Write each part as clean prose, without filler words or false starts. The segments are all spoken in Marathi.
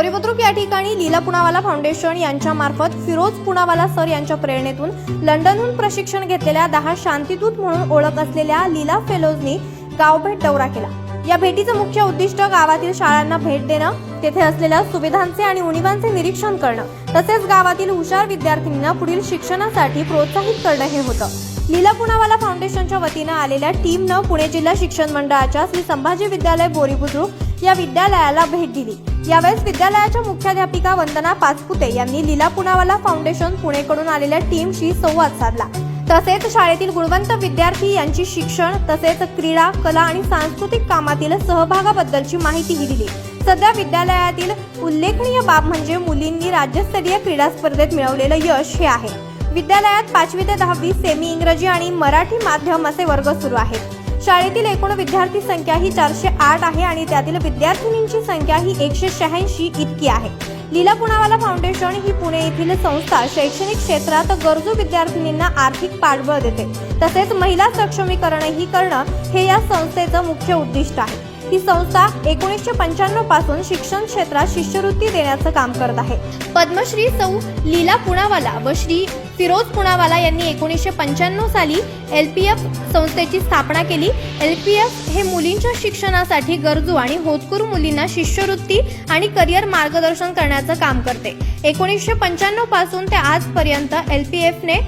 बोरीबुद्रुक या ठिकाणी लीला पुनावाला फाउंडेशन यांच्या मार्फत फिरोज पुनावाला सर यांच्या प्रेरणेतून लंडनहून प्रशिक्षण घेतलेल्या 10 शांतिदूत म्हणून ओळख असलेल्या लीला फेलोजनी गावभेट दौरा केला। या भेटीचं मुख्य उद्दिष्ट गावातील शाळांना भेट देणं, तेथे असलेल्या सुविधांचे आणि उणीवांचे निरीक्षण करणं, तसेच गावातील हुशार विद्यार्थ्यांना पुढील शिक्षणासाठी प्रोत्साहित करणं हे होतं। लीला पुनावाला फाउंडेशनच्या वतीनं आलेल्या टीमनं पुणे जिल्हा शिक्षण मंडळाच्या श्री संभाजी विद्यालय बोरीबुद्रुक या विद्यालयाला भेट दिली। यावेळेस विद्यालयाच्या मुख्याध्यापिका वंदना पाचपुते यांनी लीला पुनावाला फाउंडेशन पुणेकडून आलेल्या टीमशी संवाद साधला। तसेच शाळेतील गुणवंत विद्यार्थी यांची शिक्षण तसेच क्रीडा, कला आणि सांस्कृतिक कामातील सहभागाबद्दलची माहितीही दिली। सध्या विद्यालयातील उल्लेखनीय बाब म्हणजे मुलींनी राज्यस्तरीय क्रीडा स्पर्धेत मिळवलेलं यश हे आहे। विद्यालयात 5वी ते 10वी सेमी इंग्रजी आणि मराठी माध्यम असे वर्ग सुरू आहेत। शाळेतील एकूण विद्यार्थी संख्या ही 408 आहे आणि त्यातील विद्यार्थिनींची संख्या ही 186 इतकी आहे। लीला पुनावाला फाउंडेशन ही पुणे येथील संस्था शैक्षणिक क्षेत्रात गरजू विद्यार्थिनींना आर्थिक पाठबळ देते, तसेच महिला सक्षमीकरणही करणं हे या संस्थेचं मुख्य उद्दिष्ट आहे। ही संस्था 1995 पासून शिक्षण क्षेत्रात शिष्यवृत्ती देण्याचं काम करत आहे। पद्मश्री सौ लीला पुनावाला व श्री फिरोज पुनावाला यांनी 1995 साली LPF संस्थेची स्थापना केली। LPF हे मुलींच्या शिक्षणासाठी गरजू आणि होतकरू मुलींना शिष्यवृत्ती आणि करिअर मार्गदर्शन करण्याचं काम करते। 1995 पासून ते आजपर्यंत LPF ने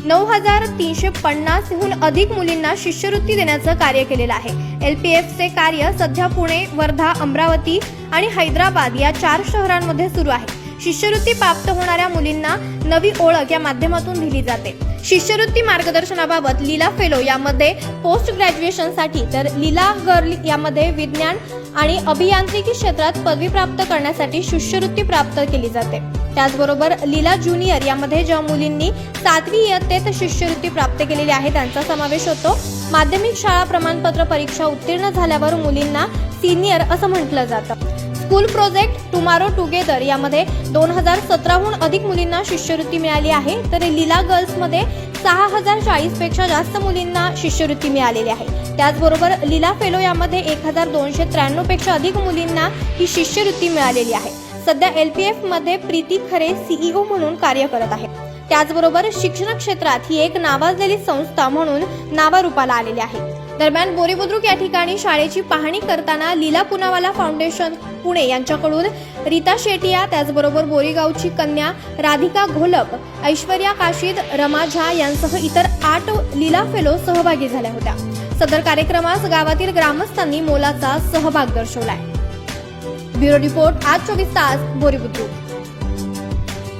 9350 हून अधिक मुलींना शिष्यवृत्ती देण्याचं कार्य केलेलं आहे। LPFचे कार्य सध्या पुणे, वर्धा, अमरावती आणि हैदराबाद या 4 शहरांमध्ये सुरू आहे। शिष्यवृत्ती प्राप्त होणाऱ्या मुलींना नवी ओळख या माध्यमातून दिली जाते। शिष्यवृत्ती मार्गदर्शनाबाबत लीला फेलो यामध्ये पोस्ट ग्रॅज्युएशनसाठी तर लीला गर्ल यामध्ये विज्ञान आणि अभियांत्रिकी क्षेत्रात पदवी प्राप्त करण्यासाठी शिष्यवृत्ती प्राप्त केली जाते। त्याचबरोबर लीला ज्युनियर यामध्ये ज्या मुलींनी 7वी इयत्तेत शिष्यवृत्ती प्राप्त केलेली आहे त्यांचा समावेश होतो। माध्यमिक शाळा प्रमाणपत्र परीक्षा उत्तीर्ण झाल्यावर मुलींना सिनियर असं म्हटलं जातं। स्कूल प्रोजेक्ट टुमारो टुगेदर यामध्ये 2017हून अधिक मुलींना शिष्यवृत्ती मिळाली आहे, तर लीला गर्ल्समध्ये 6040 पेक्षा जास्त मुलींना शिष्यवृत्ती मिळालेली आहे। त्याचबरोबर लीला फेलो यामध्ये 1293 पेक्षा अधिक मुलींना ही शिष्यवृत्ती मिळालेली आहे। सध्या LPF मध्ये प्रीती खरे CEO म्हणून कार्य करत आहे। त्याचबरोबर शिक्षण क्षेत्रात ही एक नावाजलेली संस्था म्हणून नावारूपाला आलेली आहे। दरम्यान बोरीबुद्रुक या ठिकाणी शाळेची पाहणी करताना लीला पुनावाला फाउंडेशन पुणे यांच्याकडून रीता शेटिया, त्याचबरोबर बोरीगावची कन्या राधिका घोलप, ऐश्वर्या काशीद, रमा झा यांसह इतर 8 लीला फेलो सहभागी झाल्या होत्या। सदर कार्यक्रमास गावातील ग्रामस्थांनी मोलाचा सहभाग दर्शवलाय। ब्युरो रिपोर्ट आज 24 तास बोरीबुद्रुक।